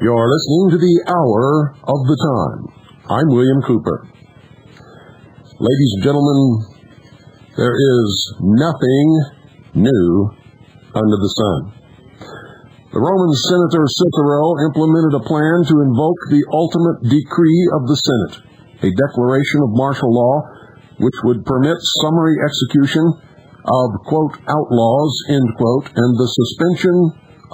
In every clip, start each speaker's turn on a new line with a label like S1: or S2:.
S1: You're listening to the Hour of the Time. I'm William Cooper. Ladies and gentlemen, there is nothing new under the sun. The Roman Senator Cicero implemented a plan to invoke the ultimate decree of the Senate, a declaration of martial law which would permit summary execution of, quote, outlaws, end quote, and the suspension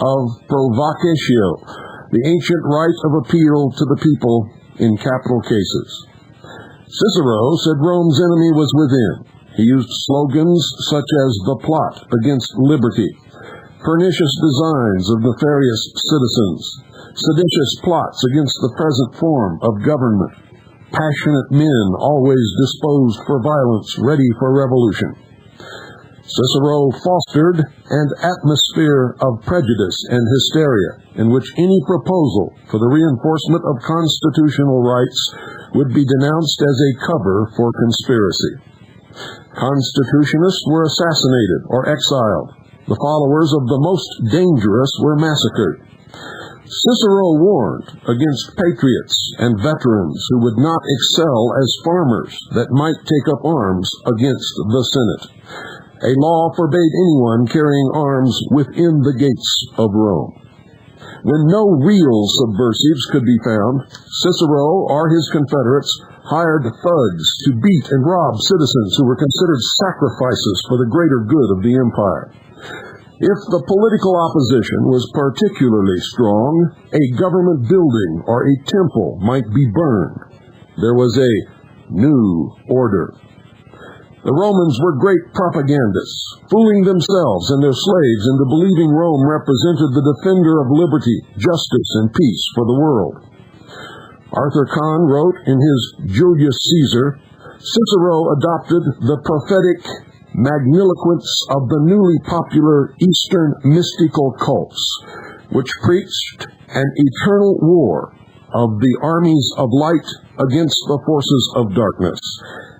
S1: of provocateurs, the ancient right of appeal to the people in capital cases. Cicero said Rome's enemy was within. He used slogans such as the plot against liberty, pernicious designs of nefarious citizens, seditious plots against the present form of government, passionate men always disposed for violence, ready for revolution. Cicero fostered an atmosphere of prejudice and hysteria in which any proposal for the reinforcement of constitutional rights would be denounced as a cover for conspiracy. Constitutionists were assassinated or exiled. The followers of the most dangerous were massacred. Cicero warned against patriots and veterans who would not excel as farmers that might take up arms against the Senate. A law forbade anyone carrying arms within the gates of Rome. When no real subversives could be found, Cicero or his confederates hired thugs to beat and rob citizens who were considered sacrifices for the greater good of the empire. If the political opposition was particularly strong, a government building or a temple might be burned. There was a new order. The Romans were great propagandists, fooling themselves and their slaves into believing Rome represented the defender of liberty, justice, and peace for the world. Arthur Kahn wrote in his Julius Caesar, Cicero adopted the prophetic magniloquence of the newly popular Eastern mystical cults, which preached an eternal war of the armies of light against the forces of darkness,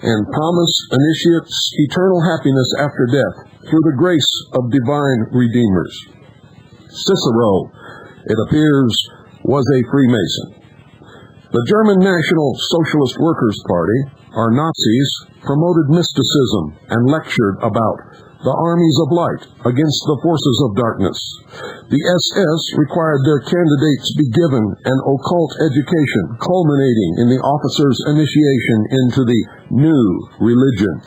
S1: and promise initiates eternal happiness after death through the grace of divine redeemers. Cicero, it appears, was a Freemason. The German National Socialist Workers' Party, or Nazis, promoted mysticism and lectured about the armies of light against the forces of darkness. The SS required their candidates be given an occult education, culminating in the officers' initiation into the new religion.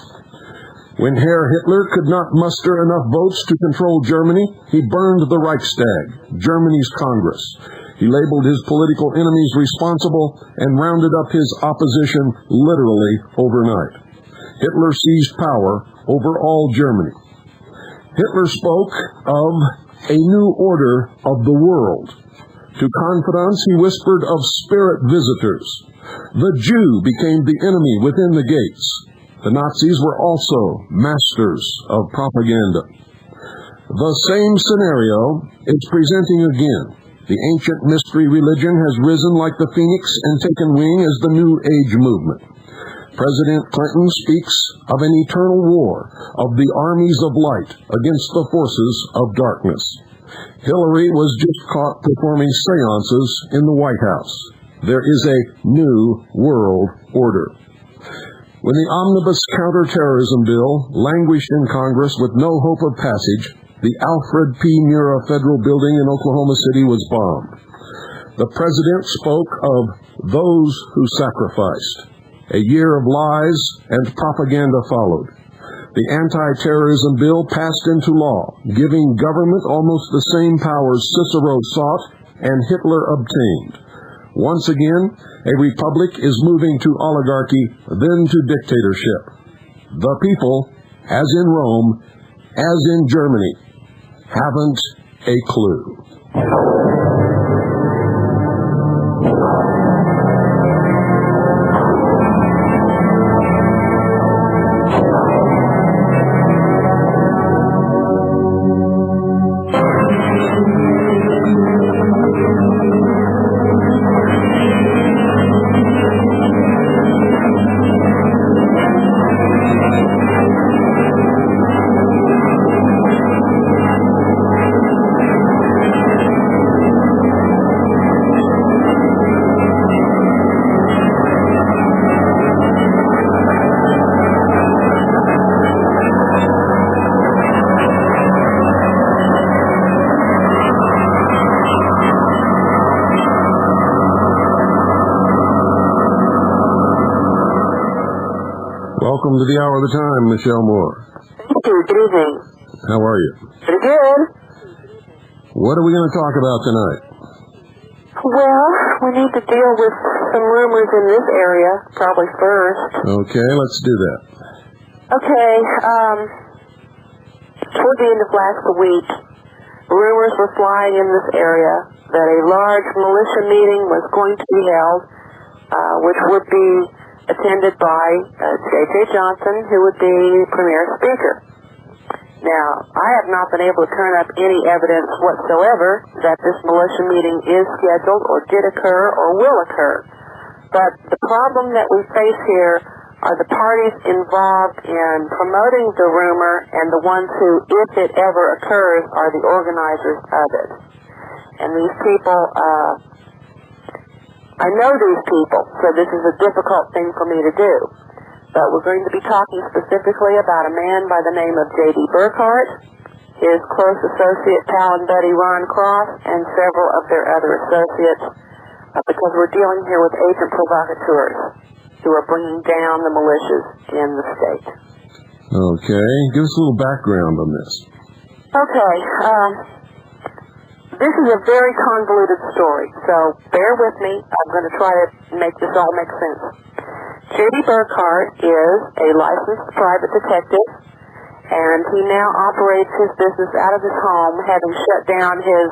S1: When Herr Hitler could not muster enough votes to control Germany, he burned the Reichstag, Germany's Congress. He labeled his political enemies responsible and rounded up his opposition literally overnight. Hitler seized power over all Germany. Hitler spoke of a new order of the world. To confidants, he whispered of spirit visitors. The Jew became the enemy within the gates. The Nazis were also masters of propaganda. The same scenario is presenting again. The ancient mystery religion has risen like the phoenix and taken wing as the New Age movement. President Clinton speaks of an eternal war of the armies of light against the forces of darkness. Hillary was just caught performing seances in the White House. There is a new world order. When the omnibus counterterrorism bill languished in Congress with no hope of passage, the Alfred P. Murrah Federal Building in Oklahoma City was bombed. The president spoke of those who sacrificed. A year of lies and propaganda followed. The anti-terrorism bill passed into law, giving government almost the same powers Cicero sought and Hitler obtained. Once again, a republic is moving to oligarchy, then to dictatorship. The people, as in Rome, as in Germany, haven't a clue. Welcome to the Hour of the Time, Michele Moore.
S2: Thank you. Good evening.
S1: How are you?
S2: Pretty good.
S1: What are we going to talk about tonight?
S2: Well, we need to deal with some rumors in this area, probably first.
S1: Okay, let's do that.
S2: Okay, toward the end of last week, rumors were flying in this area that a large militia meeting was going to be held, which would be attended by J.J. Johnson, who would be premier speaker. Now, I have not been able to turn up any evidence whatsoever that this militia meeting is scheduled or did occur or will occur. But the problem that we face here are the parties involved in promoting the rumor and the ones who, if it ever occurs, are the organizers of it. And these people, I know these people, so this is a difficult thing for me to do. But we're going to be talking specifically about a man by the name of J.D. Burkhart, his close associate, pal and buddy Ron Cross, and several of their other associates, because we're dealing here with agent provocateurs who are bringing down the militias in the state.
S1: Okay, give us a little background on this.
S2: Okay, this is a very convoluted story, so bear with me. I'm going to try to make this all make sense. J.D. Burkhart is a licensed private detective, and he now operates his business out of his home, having shut down his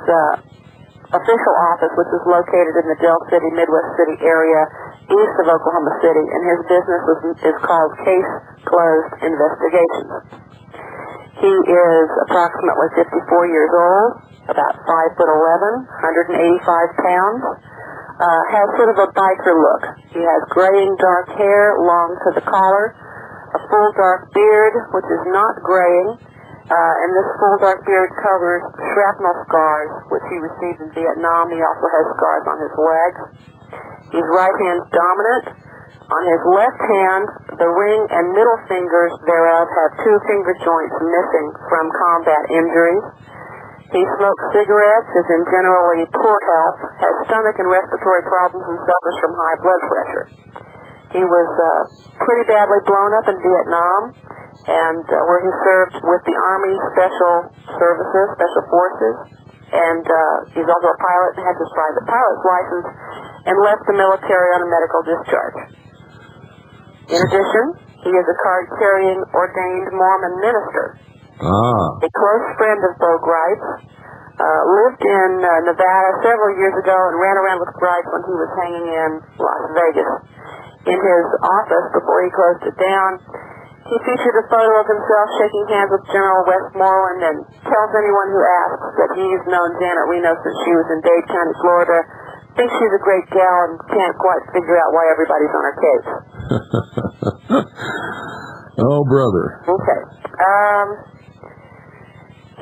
S2: official office, which is located in the Del City, Midwest City area, east of Oklahoma City, and his business is called Case Closed Investigations. He is approximately 54 years old, about 5'11", 185 pounds, has sort of a biker look. He has graying dark hair, long to the collar, a full dark beard, which is not graying, and this full dark beard covers shrapnel scars, which he received in Vietnam. He also has scars on his legs. He's right-hand dominant. On his left hand, the ring and middle fingers thereof have two finger joints missing from combat injuries. He smokes cigarettes, is in generally poor health, has stomach and respiratory problems, and suffers from high blood pressure. He was pretty badly blown up in Vietnam, and where he served with the Army Special Services, Special Forces, and he's also a pilot and has his private pilot's license, and left the military on a medical discharge. In addition, he is a card-carrying ordained Mormon minister. A close friend of Bo Gripes, lived in Nevada several years ago and ran around with Gripes when he was hanging in Las Vegas. In his office, before he closed it down, he featured a photo of himself shaking hands with General Westmoreland and tells anyone who asks that he's known Janet Reno since she was in Dade County, Florida, thinks she's a great gal and can't quite figure out why everybody's on her case.
S1: Oh, brother.
S2: Okay.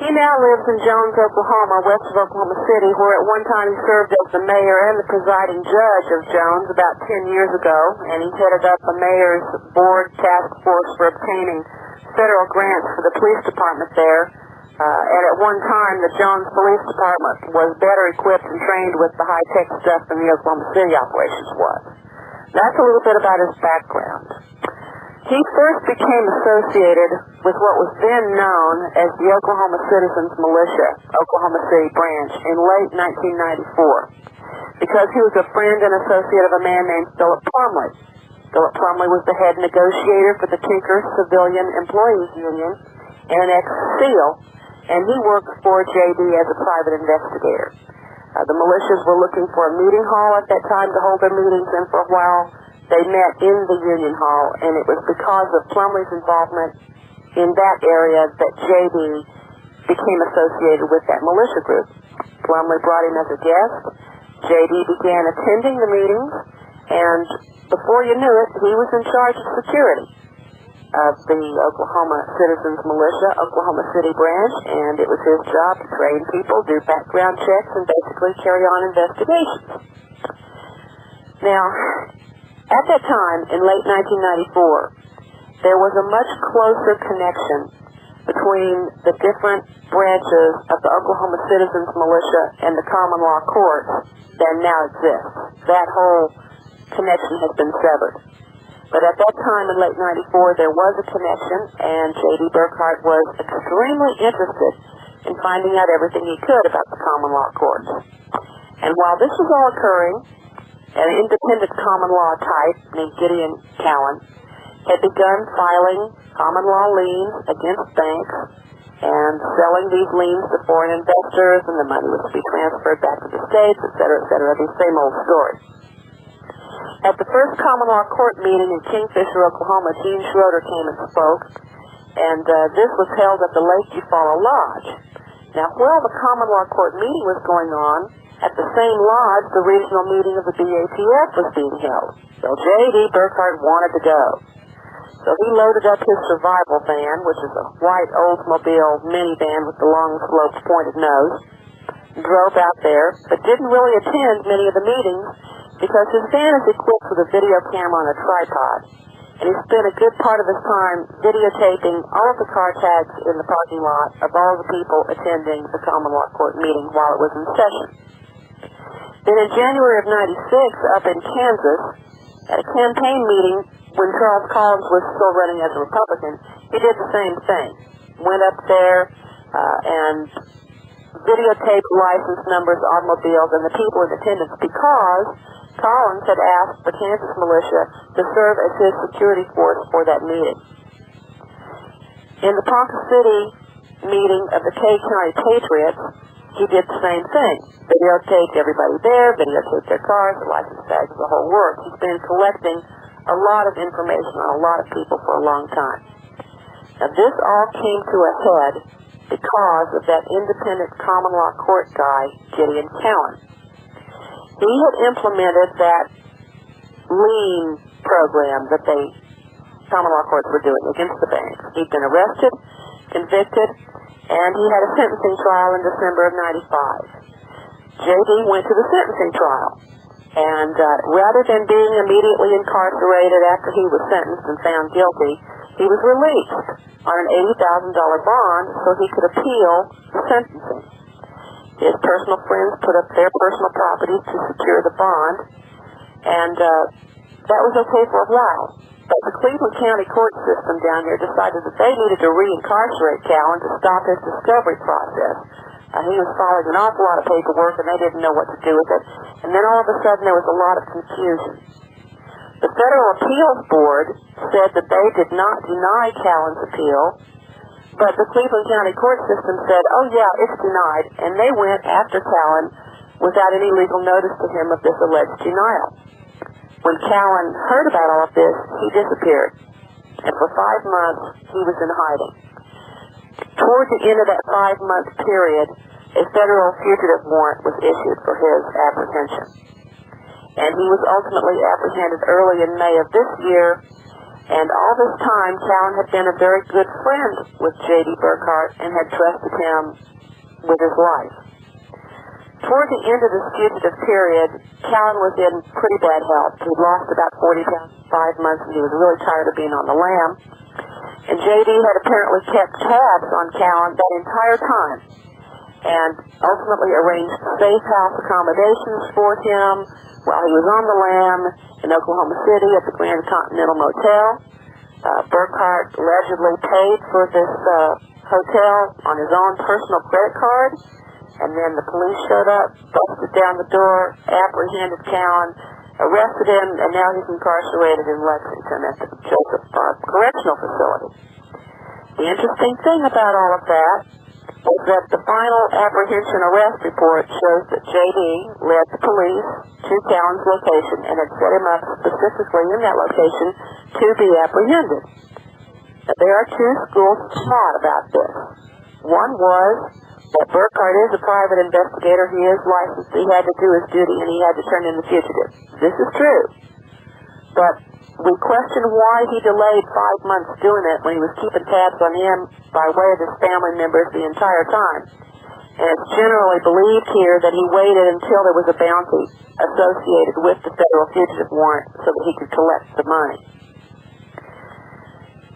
S2: He now lives in Jones, Oklahoma, west of Oklahoma City, where at one time he served as the mayor and the presiding judge of Jones about 10 years ago, and he headed up the mayor's board task force for obtaining federal grants for the police department there. And at one time, the Jones Police Department was better equipped and trained with the high-tech stuff than the Oklahoma City operations was. That's a little bit about his background. He first became associated with what was then known as the Oklahoma Citizens Militia, Oklahoma City branch, in late 1994, because he was a friend and associate of a man named Philip Plumlee. Philip Plumlee was the head negotiator for the Tinker Civilian Employees Union and an ex-SEAL, and he worked for JD as a private investigator. The militias were looking for a meeting hall at that time to hold their meetings, and for a while they met in the Union Hall, and it was because of Plumlee's involvement in that area that JD became associated with that militia group. Plumlee brought him as a guest. JD began attending the meetings, and before you knew it, he was in charge of security of the Oklahoma Citizens Militia, Oklahoma City branch, and it was his job to train people, do background checks, and basically carry on investigations. Now, at that time, in late 1994, there was a much closer connection between the different branches of the Oklahoma Citizens Militia and the common law courts than now exists. That whole connection has been severed. But at that time, in late 94, there was a connection, and J.D. Burkhart was extremely interested in finding out everything he could about the common law courts. And while this was all occurring, an independent common law type named Gideon Cowan had begun filing common law liens against banks and selling these liens to foreign investors, and the money was to be transferred back to the states, et cetera, the same old story. At the first common law court meeting in Kingfisher, Oklahoma, Gene Schroeder came and spoke, and this was held at the Lake Eufaula Lodge. Now, while the common law court meeting was going on, at the same lodge, the regional meeting of the BATF was being held. So J.D. Burkhart wanted to go. So he loaded up his survival van, which is a white Oldsmobile minivan with the long sloped pointed nose, drove out there, but didn't really attend many of the meetings because his van is equipped with a video camera on a tripod, and he spent a good part of his time videotaping all of the car tags in the parking lot of all the people attending the common law court meeting while it was in session. Then in January of 96, up in Kansas, at a campaign meeting when Charles Collins was still running as a Republican, he did the same thing. Went up there and videotaped license numbers, automobiles, and the people in attendance because Collins had asked the Kansas militia to serve as his security force for that meeting. In the Ponca City meeting of the Kay County Patriots, he did the same thing. Videotaped everybody there, videotaped their cars, the license tags, the whole works. He's been collecting a lot of information on a lot of people for a long time. Now, this all came to a head because of that independent common law court guy, Gideon Cowan. He had implemented that lien program that the common law courts were doing against the banks. He'd been arrested, convicted, and he had a sentencing trial in December of 95. J.D. went to the sentencing trial, and rather than being immediately incarcerated after he was sentenced and found guilty, he was released on an $80,000 bond so he could appeal the sentencing. His personal friends put up their personal property to secure the bond, and that was okay for a while. But the Cleveland County court system down here decided that they needed to re-incarcerate Cowan to stop his discovery process. He was filing an awful lot of paperwork, and they didn't know what to do with it. And then all of a sudden, there was a lot of confusion. The Federal Appeals Board said that they did not deny Cowan's appeal, but the Cleveland County court system said, oh yeah, it's denied, and they went after Cowan without any legal notice to him of this alleged denial. When Cowan heard about all of this, he disappeared, and for 5 months, he was in hiding. Toward the end of that 5-month period, a federal fugitive warrant was issued for his apprehension. And he was ultimately apprehended early in May of this year, and all this time, Cowan had been a very good friend with J.D. Burkhart and had trusted him with his life. Toward the end of this fugitive period, Cowan was in pretty bad health. He'd lost about 40 pounds in 5 months, and he was really tired of being on the lam. And J.D. had apparently kept tabs on Cowan that entire time. and ultimately arranged safe house accommodations for him while he was on the lam in Oklahoma City at the Grand Continental Motel. Burkhart allegedly paid for this hotel on his own personal credit card, and then the police showed up, busted down the door, apprehended Cowan, arrested him, and now he's incarcerated in Lexington at the Joseph Correctional Facility. The interesting thing about all of that is that the final apprehension arrest report shows that J.D. led the police to Cowan's location and had set him up specifically in that location to be apprehended. Now, there are two schools of thought about this. One was that Burkhart is a private investigator. He is licensed. He had to do his duty, and he had to turn in the fugitive. This is true. But we question why he delayed 5 months doing it when he was keeping tabs on him by way of his family members the entire time. And it's generally believed here that he waited until there was a bounty associated with the federal fugitive warrant so that he could collect the money.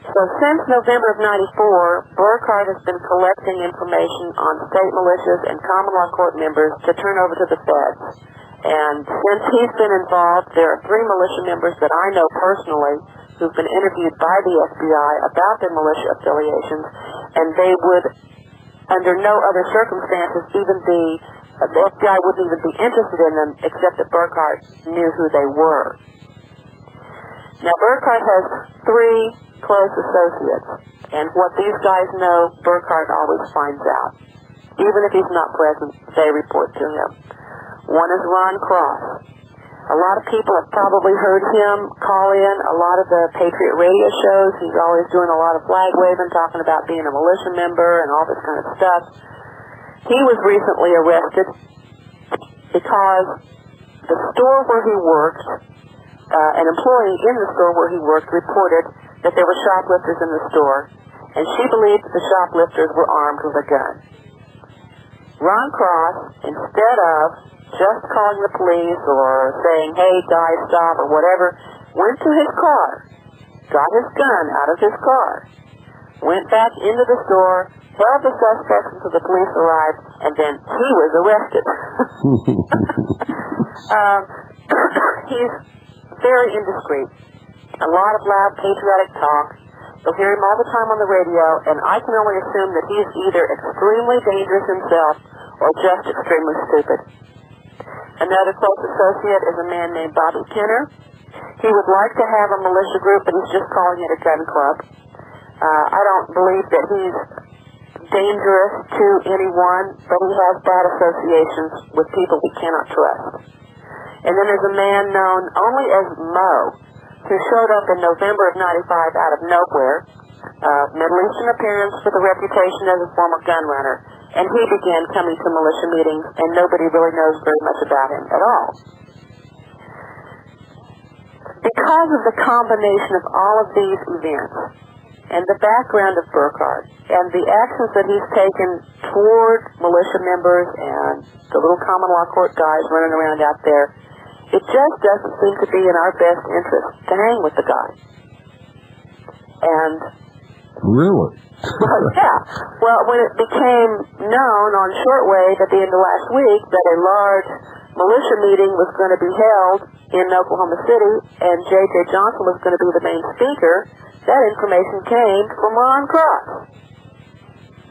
S2: So since November of 94, Burkhart has been collecting information on state militias and common law court members to turn over to the feds. And since he's been involved, there are 3 militia members that I know personally who've been interviewed by the FBI about their militia affiliations, and they would, under no other circumstances, the FBI wouldn't even be interested in them except that Burkhart knew who they were. Now, Burkhart has 3 close associates, and what these guys know, Burkhart always finds out. Even if he's not present, they report to him. One is Ron Cross. A lot of people have probably heard him call in a lot of the Patriot radio shows. He's always doing a lot of flag waving, talking about being a militia member and all this kind of stuff. He was recently arrested because the store where he worked, an employee in the store where he worked reported that there were shoplifters in the store, and she believed that the shoplifters were armed with a gun. Ron Cross, instead of just calling the police or saying, hey, guys, stop, or whatever, went to his car, got his gun out of his car, went back into the store, held the suspects until the police arrived, and then he was arrested. He's very indiscreet. A lot of loud patriotic talk. You'll hear him all the time on the radio, and I can only assume that he's either extremely dangerous himself or just extremely stupid. Another close associate is a man named Bobby Kenner. He would like to have a militia group, but he's just calling it a gun club. I don't believe that he's dangerous to anyone, but he has bad associations with people he cannot trust. And then there's a man known only as Mo, who showed up in November of 95 out of nowhere, Middle Eastern appearance with a reputation as a former gun runner, and he began coming to militia meetings, and nobody really knows very much about him at all. Because of the combination of all of these events, and the background of Burkhart, and the actions that he's taken toward militia members and the little common law court guys running around out there, it just doesn't seem to be in our best interest to hang with the guy. And
S1: really?
S2: Well, yeah. Well, when it became known on shortwave at the end of last week that a large militia meeting was going to be held in Oklahoma City and J.J. Johnson was going to be the main speaker, that information came from Ron Cross.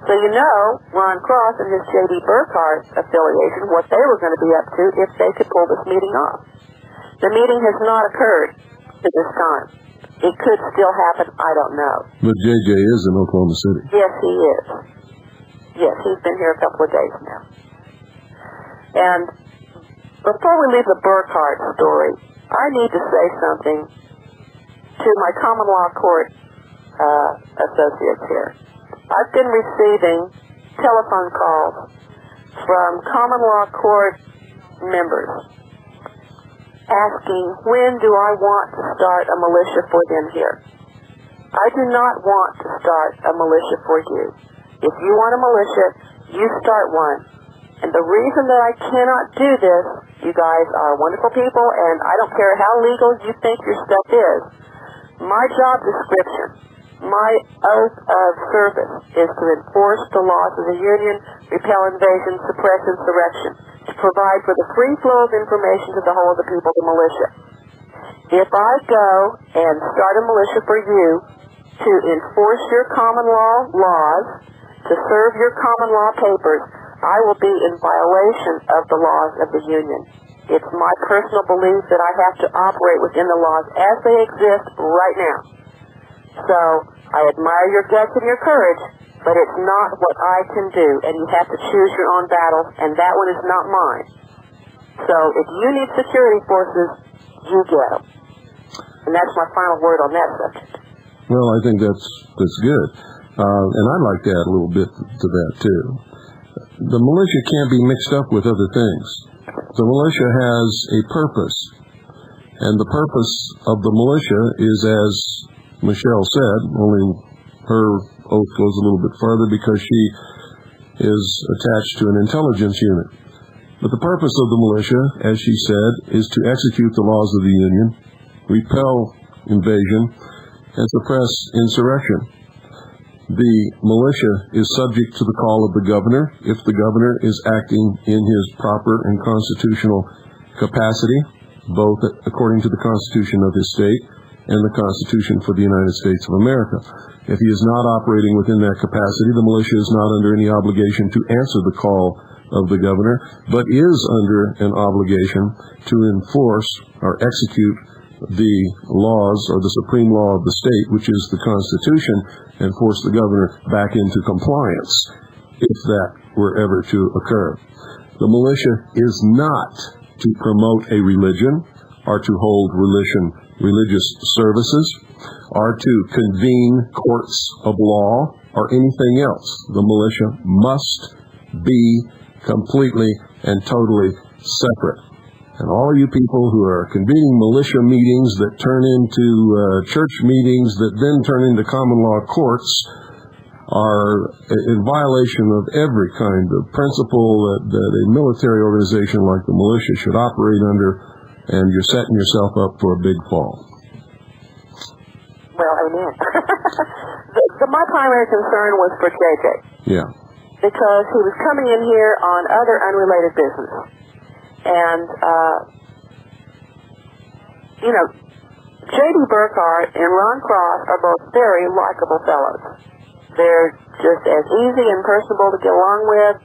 S2: So you know Ron Cross and his J.D. Burkhart affiliation, what they were going to be up to if they could pull this meeting off. The meeting has not occurred to this time. It could still happen, I don't know.
S1: But J.J. is in Oklahoma City.
S2: Yes, he is. Yes, he's been here a couple of days now. And before we leave the Burkhart story, I need to say something to my common law court associates here. I've been receiving telephone calls from common law court members asking, when do I want to start a militia for them here? I do not want to start a militia for you. If you want a militia, you start one. And the reason that I cannot do this, you guys are wonderful people, and I don't care how legal you think your stuff is. My job description, My oath of service is to enforce the laws of the Union, repel invasion, suppress insurrection, to provide for the free flow of information to the whole of the people, the militia. If I go and start a militia for you to enforce your common law laws, to serve your common law papers, I will be in violation of the laws of the Union. It's my personal belief that I have to operate within the laws as they exist right now. So, I admire your guts and your courage, but it's not what I can do, and you have to choose your own battles, and that one is not mine. So, if you need security forces, you get them. And that's my final word on that subject.
S1: Well, I think that's good. And I'd like to add a little bit to that, too. The militia can't be mixed up with other things. The militia has a purpose, and the purpose of the militia is, as Michele said, only her oath goes a little bit further because she is attached to an intelligence unit. But the purpose of the militia, as she said, is to execute the laws of the Union, repel invasion, and suppress insurrection. The militia is subject to the call of the governor if the governor is acting in his proper and constitutional capacity, both according to the Constitution of his state and the Constitution for the United States of America. If he is not operating within that capacity, the militia is not under any obligation to answer the call of the governor, but is under an obligation to enforce or execute the laws or the supreme law of the state, which is the Constitution, and force the governor back into compliance if that were ever to occur. The militia is not to promote a religion or to hold religious services or to convene courts of law or anything else. The militia must be completely and totally separate. And all you people who are convening militia meetings that turn into church meetings that then turn into common law courts are in violation of every kind of principle that a military organization like the militia should operate under, and you're setting yourself up for a big fall.
S2: Well, amen. My primary concern was for JJ.
S1: Yeah.
S2: Because he was coming in here on other unrelated business. And, J.D. Burkhardt and Ron Cross are both very likable fellows. They're just as easy and personable to get along with,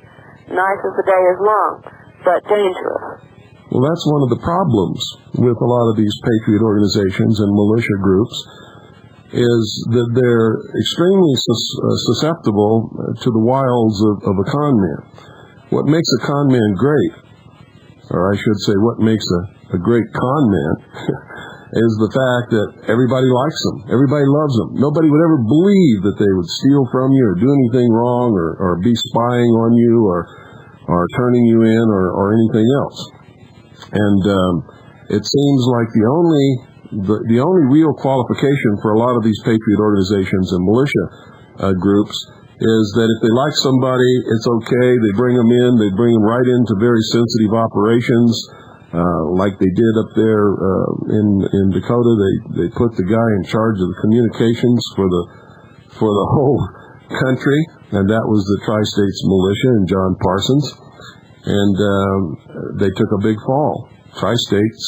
S2: nice as the day is long, but dangerous.
S1: Well, that's one of the problems with a lot of these patriot organizations and militia groups, is that they're extremely susceptible to the wiles of a con man. What makes a con man great, or I should say what makes a great con man, is the fact that everybody likes them. Everybody loves them. Nobody would ever believe that they would steal from you or do anything wrong or be spying on you or turning you in or anything else. And it seems like the only real qualification for a lot of these patriot organizations and militia groups is that if they like somebody, it's okay. They bring them in. They bring them right into very sensitive operations, like they did up there in Dakota. They put the guy in charge of the communications for the whole country, and that was the Tri-States Militia and John Parsons. And they took a big fall. Tri-States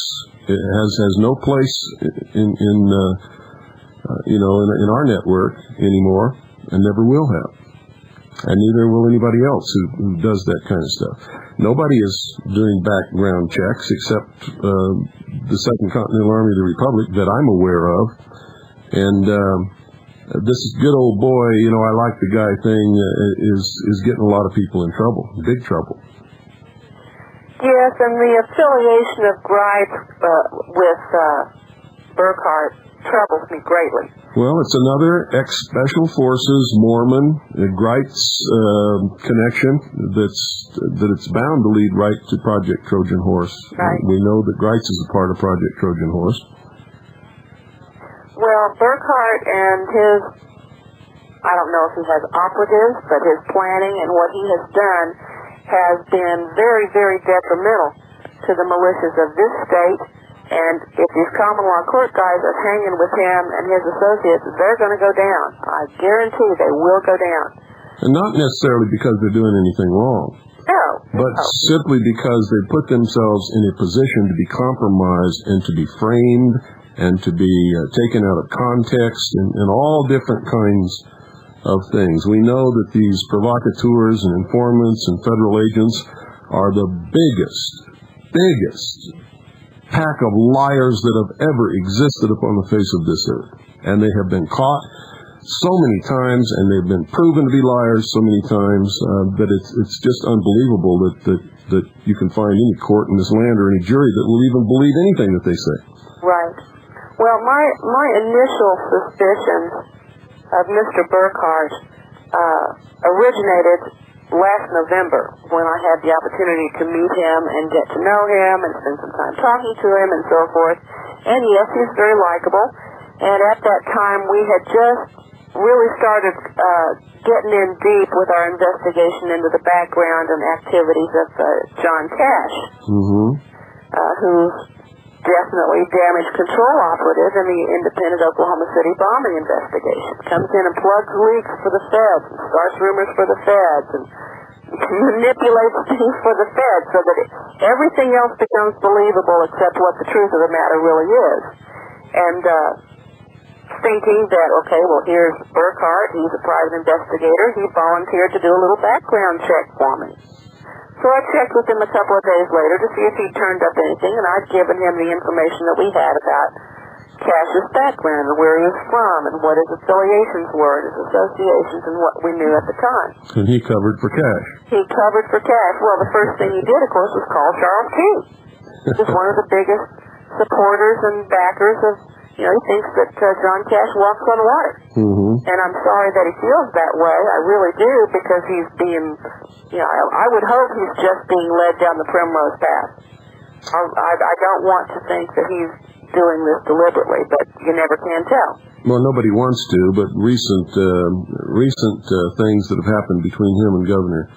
S1: has no place in our network anymore, and never will have. And neither will anybody else who does that kind of stuff. Nobody is doing background checks except the Second Continental Army of the Republic that I'm aware of. And this good old boy, I like the guy thing is getting a lot of people in trouble, big trouble.
S2: Yes, and the affiliation of Gripe with Burkhardt troubles me greatly.
S1: Well, it's another ex-Special Forces Mormon Greitz connection that it's bound to lead right to Project Trojan Horse.
S2: Right.
S1: We know that Greitz is a part of Project Trojan Horse.
S2: Well, Burkhardt and his, I don't know if he has operatives, but his planning and what he has done has been very, very detrimental to the militias of this state And if these common law court guys are hanging with him and his associates, they're going to go down. I guarantee they will go down.
S1: And not necessarily because they're doing anything wrong.
S2: No.
S1: But simply because they put themselves in a position to be compromised and to be framed and to be taken out of context and all different kinds of things. We know that these provocateurs and informants and federal agents are the biggest pack of liars that have ever existed upon the face of this earth. And they have been caught so many times, and they've been proven to be liars so many times that it's just unbelievable that you can find any court in this land or any jury that will even believe anything that they say.
S2: Right. Well, my initial suspicions of Mr. Burkhart originated last November when I had the opportunity to meet him and get to know him and spend some time talking to him and so forth. And yes, he's very likable. And at that time, we had just really started getting in deep with our investigation into the background and activities of John Cash, who's definitely damage control operative in the independent Oklahoma City bombing investigation. Comes in and plugs leaks for the feds and starts rumors for the feds and manipulates things for the feds so that everything else becomes believable except what the truth of the matter really is. And thinking that, okay, well, here's Burkhart, he's a private investigator, he volunteered to do a little background check for me. So I checked with him a couple of days later to see if he'd turned up anything, and I'd given him the information that we had about Cash's background and where he was from and what his affiliations were and his associations and what we knew at the time.
S1: And he covered for Cash.
S2: He covered for Cash. Well, the first thing he did, of course, was call Charles P. He's one of the biggest supporters and backers of, he thinks that John Cash walks on water. And I'm sorry that he feels that way. I really do, because he's being, I would hope he's just being led down the primrose path. I don't want to think that he's doing this deliberately, but you never can tell.
S1: Well, nobody wants to, but recent things that have happened between him and Governor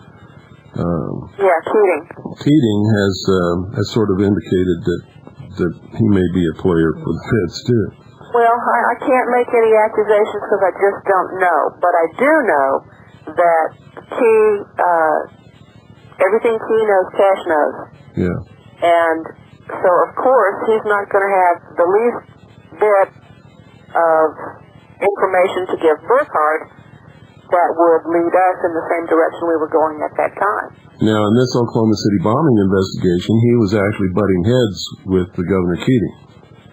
S1: Keating has sort of indicated that he may be a player for the feds too.
S2: Well, I can't make any accusations because I just don't know, but I do know that everything Key knows, Cash knows. Yeah. And so, of course, he's not going to have the least bit of information to give Burkhart that would lead us in the same direction we were going at that time.
S1: Now, in this Oklahoma City bombing investigation, he was actually butting heads with the Governor Keating.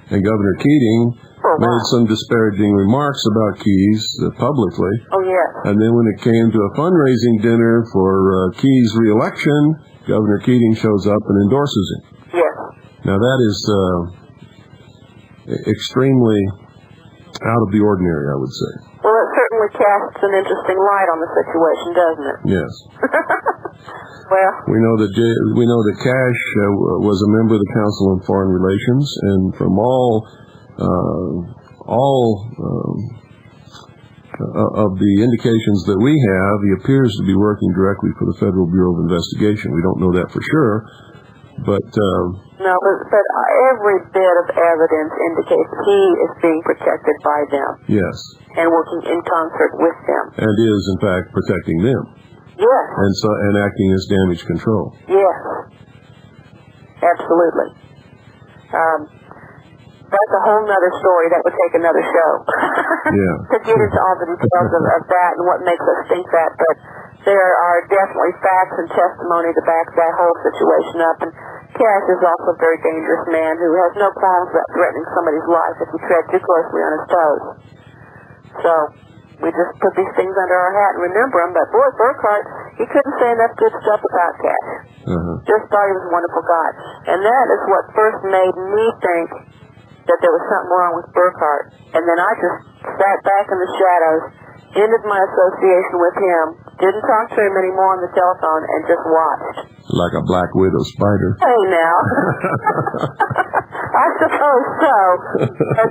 S1: And Governor Keating made some disparaging remarks about Keyes publicly.
S2: Oh, yes.
S1: And then when it came to a fundraising dinner for Keyes' re-election, Governor Keating shows up and endorses him.
S2: Yes.
S1: Now, that is extremely out of the ordinary, I would say.
S2: Well, it certainly casts an interesting light on the situation, doesn't it?
S1: Yes.
S2: Well,
S1: we know that Cash was a member of the Council on Foreign Relations, and from all of the indications that we have, he appears to be working directly for the Federal Bureau of Investigation. We don't know that for sure, but
S2: no, but every bit of evidence indicates he is being protected by them.
S1: Yes.
S2: And working in concert with them.
S1: And is, in fact, protecting them.
S2: Yes.
S1: And acting as damage control.
S2: Yes. Absolutely. That's a whole nother story. That would take another show.
S1: Yeah.
S2: To get into all the details of that and what makes us think that. But there are definitely facts and testimony to back that whole situation up. And Cash is also a very dangerous man who has no qualms about threatening somebody's life if you tread too closely on his toes. So we just put these things under our hat and remember him. But boy, Burkhart, he couldn't say enough good stuff about Cash. Just thought he was a wonderful guy. And that is what first made me think that there was something wrong with Burkhart. And then I just sat back in the shadows, ended my association with him, didn't talk to him anymore on the telephone, and just watched.
S1: Like a black widow spider.
S2: Hey, now. I suppose so. But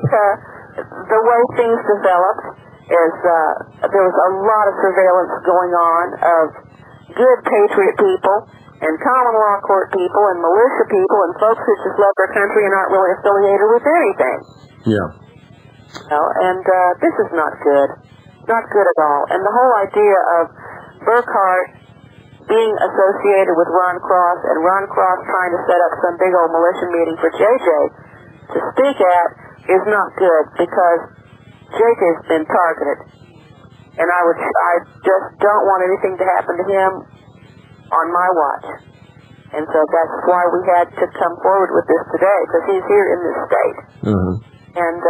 S2: the way things developed is there was a lot of surveillance going on of good patriot people and common law court people and militia people and folks who just love their country and aren't really affiliated with anything.
S1: Yeah.
S2: And this is not good. Not good at all. And the whole idea of Burkhart being associated with Ron Cross and Ron Cross trying to set up some big old militia meeting for JJ to speak at is not good because JJ's been targeted. And I just don't want anything to happen to him on my watch. And so that's why we had to come forward with this today, because he's here in this state.
S1: Uh-huh.
S2: And,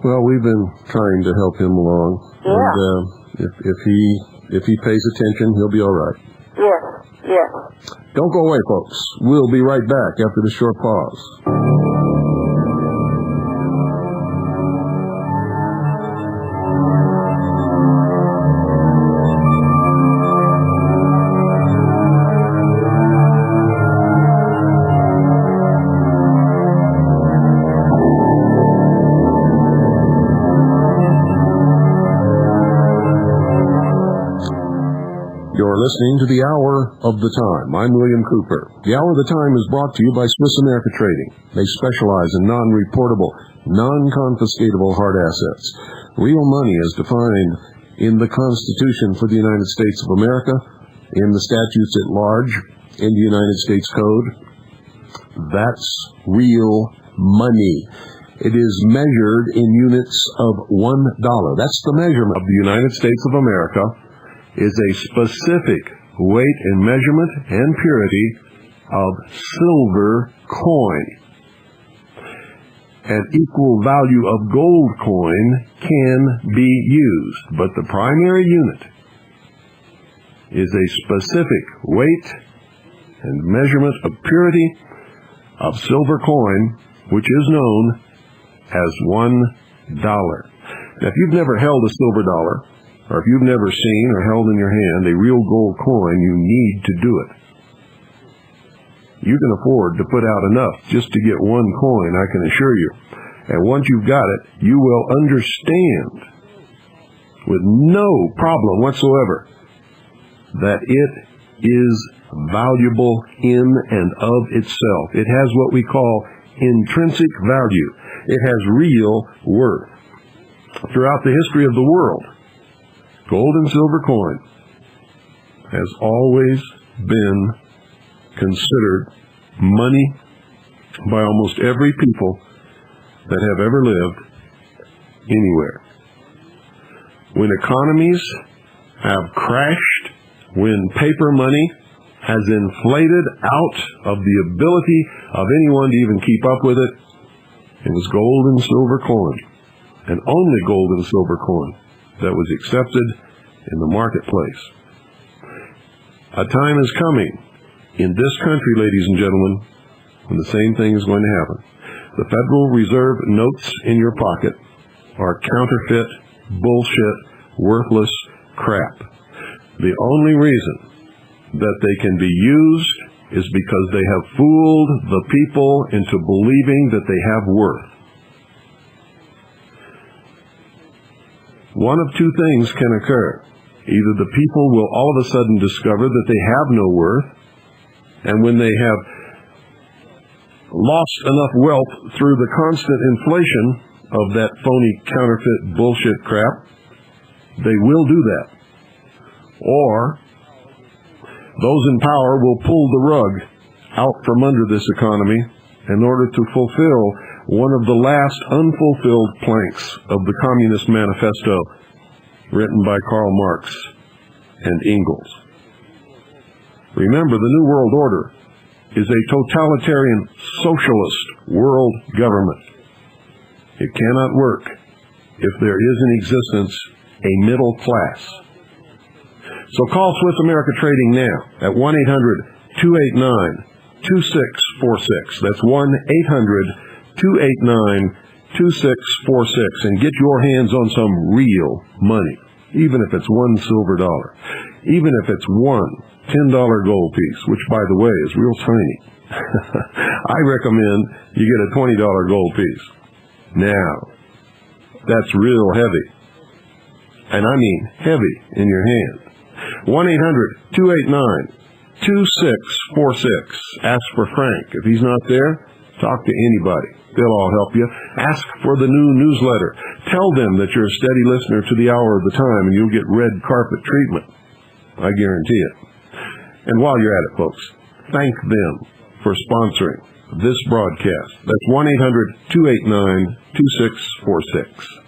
S1: Well, we've been trying to help him along.
S2: Yeah.
S1: And if he pays attention, he'll be all right.
S2: Yes, yes.
S1: Don't go away, folks. We'll be right back after this short pause. You're listening to the Hour of the Time. I'm William Cooper. The Hour of the Time is brought to you by Swiss America Trading. They specialize in non-reportable, non-confiscatable hard assets. Real money is defined in the Constitution for the United States of America, in the statutes at large, in the United States Code. That's real money. It is measured in units of $1. That's the measurement of the United States of America. Is a specific weight and measurement and purity of silver coin. An equal value of gold coin can be used, but the primary unit is a specific weight and measurement of purity of silver coin, which is known as $1. Now, if you've never held a silver dollar, or if you've never seen or held in your hand a real gold coin, you need to do it. You can afford to put out enough just to get one coin, I can assure you. And once you've got it, you will understand with no problem whatsoever that it is valuable in and of itself. It has what we call intrinsic value. It has real worth. Throughout the history of the world, gold and silver coin has always been considered money by almost every people that have ever lived anywhere. When economies have crashed, when paper money has inflated out of the ability of anyone to even keep up with it, it was gold and silver coin, and only gold and silver coin, that was accepted in the marketplace. A time is coming in this country, ladies and gentlemen, when the same thing is going to happen. The Federal Reserve notes in your pocket are counterfeit, bullshit, worthless crap. The only reason that they can be used is because they have fooled the people into believing that they have worth. One of two things can occur. Either the people will all of a sudden discover that they have no worth, and when they have lost enough wealth through the constant inflation of that phony counterfeit bullshit crap, they will do that. Or those in power will pull the rug out from under this economy in order to fulfill one of the last unfulfilled planks of the Communist Manifesto written by Karl Marx and Engels. Remember, the New World Order is a totalitarian socialist world government. It cannot work if there is in existence a middle class. So call Swiss America Trading now at 1-800-289-2646. That's 1-800-289-2646, and get your hands on some real money, even if it's one silver dollar, even if it's one $10 gold piece, which, by the way, is real tiny. I recommend you get a $20 gold piece. Now, that's real heavy, and I mean heavy in your hand. 1-800-289-2646. 2646. Ask for Frank. If he's not there, talk to anybody. They'll all help you. Ask for the new newsletter. Tell them that you're a steady listener to the Hour of the Time, and you'll get red carpet treatment. I guarantee it. And while you're at it, folks, thank them for sponsoring this broadcast. That's 1-800-289-2646.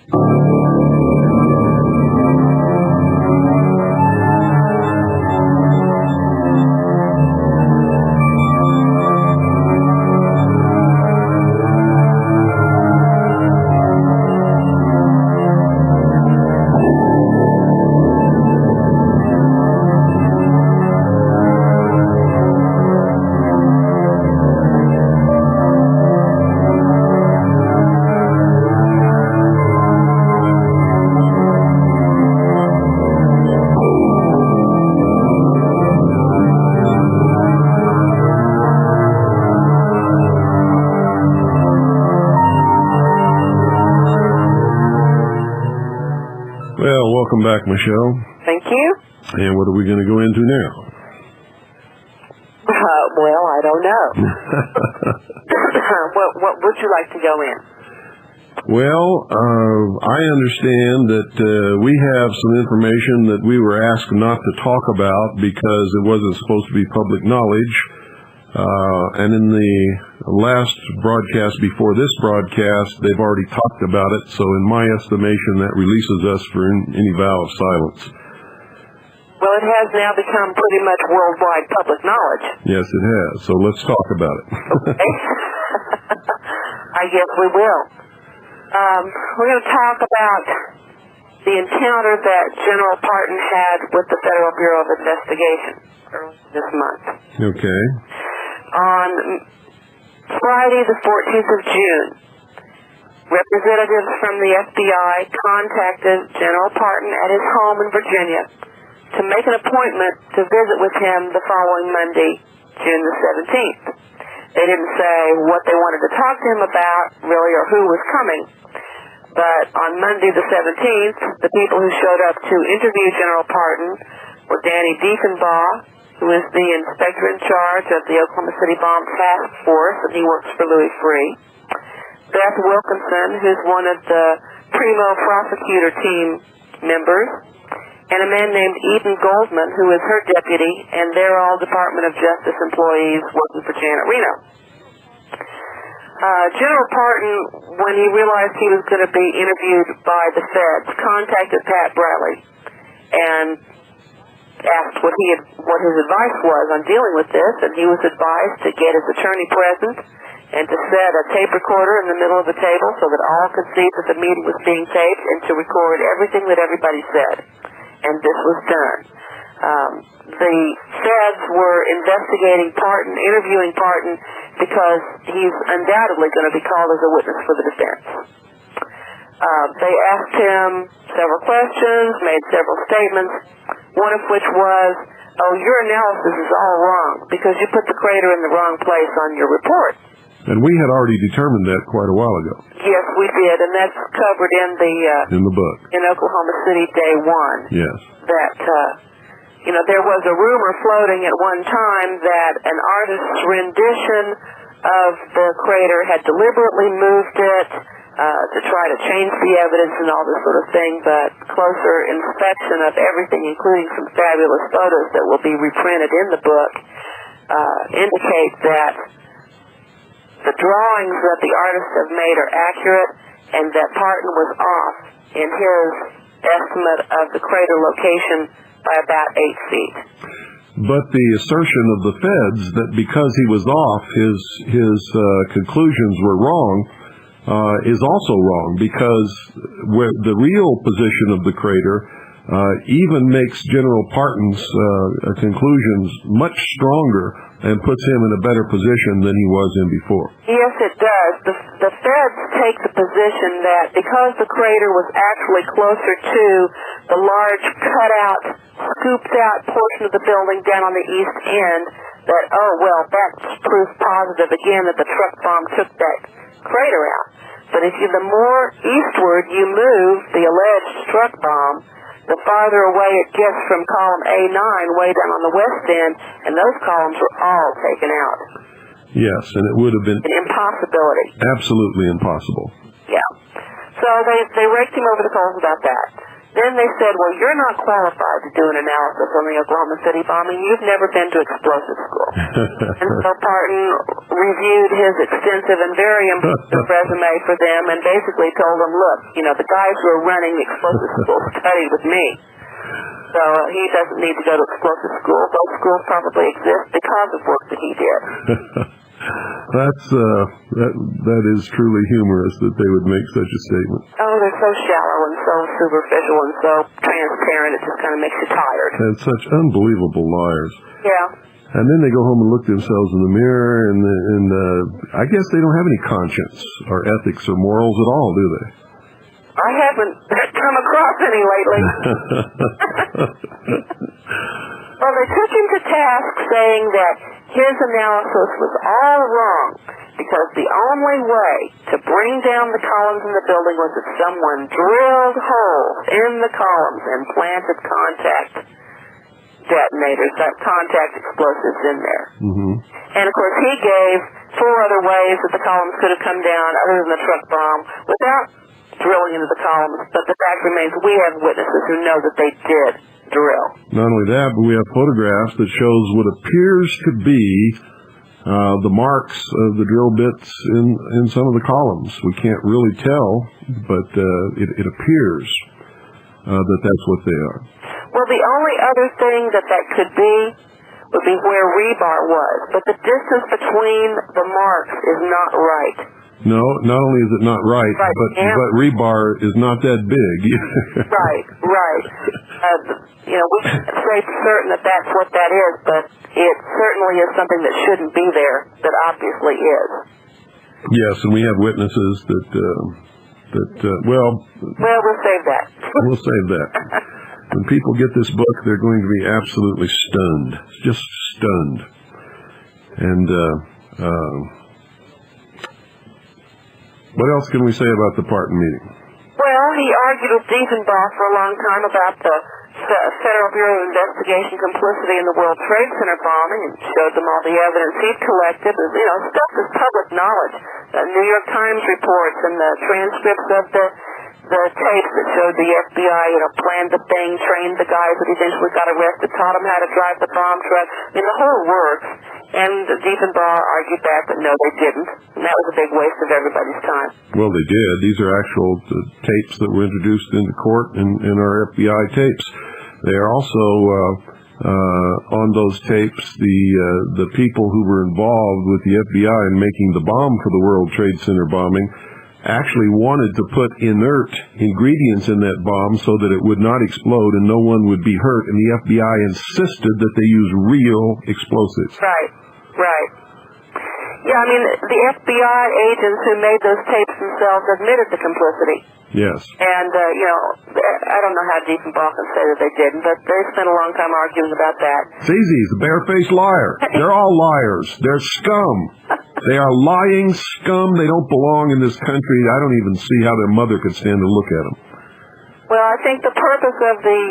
S1: Welcome back, Michelle.
S2: Thank you.
S1: And what are we going to go into now?
S2: Well, I don't know. What would you like to go in?
S1: Well, I understand that we have some information that we were asked not to talk about because it wasn't supposed to be public knowledge. And in the last broadcast before this broadcast, they've already talked about it. So in my estimation, that releases us for any vow of silence.
S2: Well, it has now become pretty much worldwide public knowledge.
S1: Yes, it has. So let's talk about it.
S2: Okay. I guess we will. We're going to talk about the encounter that General Parton had with the Federal Bureau of Investigation earlier this month.
S1: Okay.
S2: On Friday, the 14th of June, representatives from the FBI contacted General Parton at his home in Virginia to make an appointment to visit with him the following Monday, June the 17th. They didn't say what they wanted to talk to him about, really, or who was coming. But on Monday the 17th, the people who showed up to interview General Parton were Danny Diefenbaugh, who is the inspector in charge of the Oklahoma City Bomb Task Force, and he works for Louis Freeh. Beth Wilkinson, who's one of the Primo prosecutor team members, and a man named Eden Goldman, who is her deputy, and they're all Department of Justice employees working for Janet Reno. General Parton, when he realized he was going to be interviewed by the feds, contacted Pat Bradley and asked what his advice was on dealing with this, and he was advised to get his attorney present and to set a tape recorder in the middle of the table so that all could see that the meeting was being taped, and to record everything that everybody said. And this was done. The feds were investigating Parton, interviewing Parton, because he's undoubtedly going to be called as a witness for the defense. They asked him several questions, made several statements, one of which was, your analysis is all wrong because you put the crater in the wrong place on your report.
S1: And we had already determined that quite a while ago.
S2: Yes, we did, and that's covered in the
S1: book.
S2: In Oklahoma City Day 1.
S1: Yes.
S2: That, there was a rumor floating at one time that an artist's rendition of the crater had deliberately moved it to try to change the evidence and all this sort of thing, but closer inspection of everything, including some fabulous photos that will be reprinted in the book, indicate that the drawings that the artists have made are accurate and that Parton was off in his estimate of the crater location by about 8 feet.
S1: But the assertion of the feds that because he was off, his conclusions were wrong, is also wrong, because the real position of the crater even makes General Parton's conclusions much stronger and puts him in a better position than he was in before.
S2: Yes, it does. The feds take the position that because the crater was actually closer to the large cut-out, scooped-out portion of the building down on the east end, that, that's proof positive again that the truck bomb took that crater out. But the more eastward you move the alleged truck bomb, the farther away it gets from column A9, way down on the west end, and those columns were all taken out.
S1: Yes, and it would have been
S2: an impossibility.
S1: Absolutely impossible.
S2: Yeah. So they raked him over the coals about that. Then they said, well, you're not qualified to do an analysis on the Oklahoma City bombing. You've never been to explosive school. And so Parton reviewed his extensive and very impressive resume for them and basically told them, look, the guys who are running the explosive school studied with me. So he doesn't need to go to explosive school. Those schools probably exist because of work that he did.
S1: That is truly humorous that they would make such a statement.
S2: Oh, they're so shallow and so superficial and so transparent, it just kind of makes you tired.
S1: And such unbelievable liars.
S2: Yeah.
S1: And then they go home and look themselves in the mirror, and I guess they don't have any conscience or ethics or morals at all, do they?
S2: I haven't come across any lately. Well, they took him to task saying that his analysis was all wrong because the only way to bring down the columns in the building was if someone drilled holes in the columns and planted contact detonators, contact explosives in there.
S1: Mm-hmm.
S2: And, of course, he gave 4 other ways that the columns could have come down other than the truck bomb without drilling into the columns. But the fact remains we have witnesses who know that they did drill.
S1: Not only that, but we have photographs that shows what appears to be the marks of the drill bits in some of the columns. We can't really tell, but it appears that that's what they are.
S2: Well, the only other thing that could be would be where rebar was, but the distance between the marks is not right.
S1: No, not only is it not right, but rebar is not that big.
S2: Right. We can't say for certain that that's what that is, but it certainly is something that shouldn't be there, that obviously is.
S1: Yes, and we have witnesses that well,
S2: we'll save that.
S1: We'll save that. When people get this book, they're going to be absolutely stunned, just stunned. And what else can we say about the Parton meeting?
S2: Well, he argued with Diefenbach for a long time about the Federal Bureau of Investigation complicity in the World Trade Center bombing and showed them all the evidence he'd collected. Stuff that's public knowledge. New York Times reports and the transcripts of the tapes that showed the FBI, planned the thing, trained the guys that eventually got arrested, taught them how to drive the bomb truck. The whole works. And Diefenbach argued back that no, they didn't. And that was a big waste of everybody's time.
S1: Well, they did. These are actual tapes that were introduced into court in our FBI tapes. They are also on those tapes the people who were involved with the FBI in making the bomb for the World Trade Center bombing actually wanted to put inert ingredients in that bomb so that it would not explode and no one would be hurt, and the FBI insisted that they use real explosives.
S2: Right. Yeah, the FBI agents who made those tapes themselves admitted the complicity.
S1: Yes. And,
S2: I don't know how Diefenbach can say that they didn't, but they spent a long time arguing about that.
S1: It's easy. He's a barefaced liar. They're all liars. They're scum. They are lying scum. They don't belong in this country. I don't even see how their mother could stand to look at them.
S2: Well, I think the purpose of the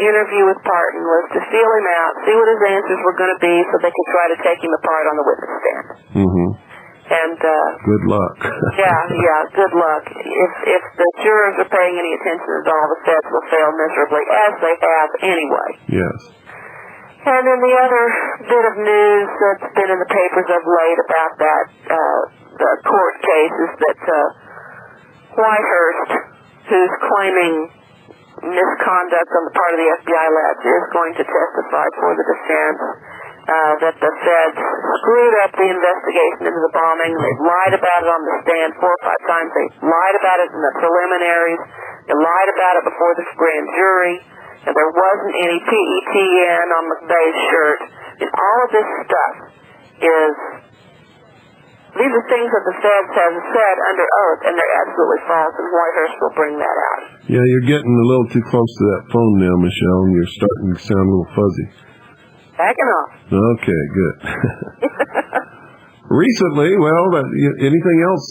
S2: interview with Parton was to feel him out, see what his answers were going to be so they could try to take him apart on the witness stand.
S1: Mm-hmm.
S2: And
S1: good luck.
S2: yeah, good luck. If the jurors are paying any attention at all, the feds will fail miserably, as they have anyway.
S1: Yes.
S2: And then the other bit of news that's been in the papers of late about that, the court case is that Whitehurst, who's claiming misconduct on the part of the FBI labs, is going to testify for the defense. That the feds screwed up the investigation into the bombing. They've lied about it on the stand 4 or 5 times. They lied about it in the preliminaries. They lied about it before the grand jury. And there wasn't any PETN on McVeigh's shirt. And all of this stuff these are things that the feds have said under oath, and they're absolutely false, and Whitehurst will bring that out.
S1: Yeah, you're getting a little too close to that phone now, Michelle, and you're starting to sound a little fuzzy.
S2: Backing off.
S1: Okay, good. Recently, anything else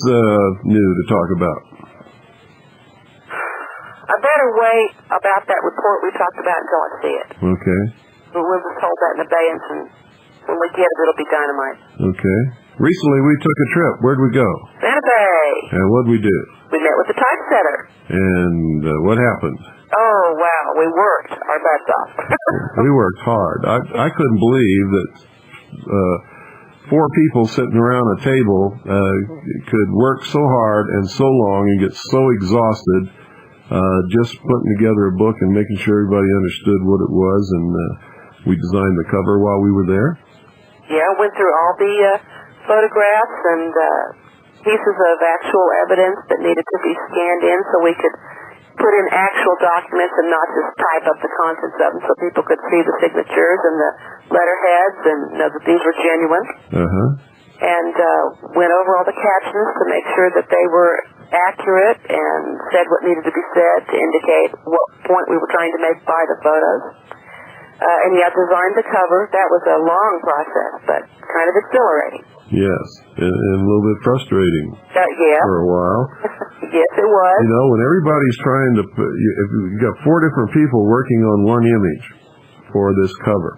S1: new to talk about?
S2: I better wait about that report we talked about until I see it.
S1: Okay.
S2: But we'll just hold that in abeyance, and when we get it, it'll be dynamite.
S1: Okay. Recently, we took a trip. Where'd we go?
S2: Santa Fe.
S1: And what'd we do?
S2: We met with the typesetter.
S1: And what happened?
S2: Oh, wow. We worked our butts off.
S1: We worked hard. I couldn't believe that 4 people sitting around a table could work so hard and so long and get so exhausted just putting together a book and making sure everybody understood what it was. And we designed the cover while we were there. Yeah,
S2: went through all the photographs and pieces of actual evidence that needed to be scanned in so we could put in actual documents and not just type up the contents of them so people could see the signatures and the letterheads and know that these were genuine.
S1: Uh-huh.
S2: And went over all the captions to make sure that they were accurate and said what needed to be said to indicate what point we were trying to make by the photos. And designed the cover. That was a long process, but kind of exhilarating.
S1: Yes, and a little bit frustrating
S2: yeah.
S1: for a while.
S2: Yes, it was.
S1: You know, when everybody's trying to put, if you've got 4 different people working on one image for this cover,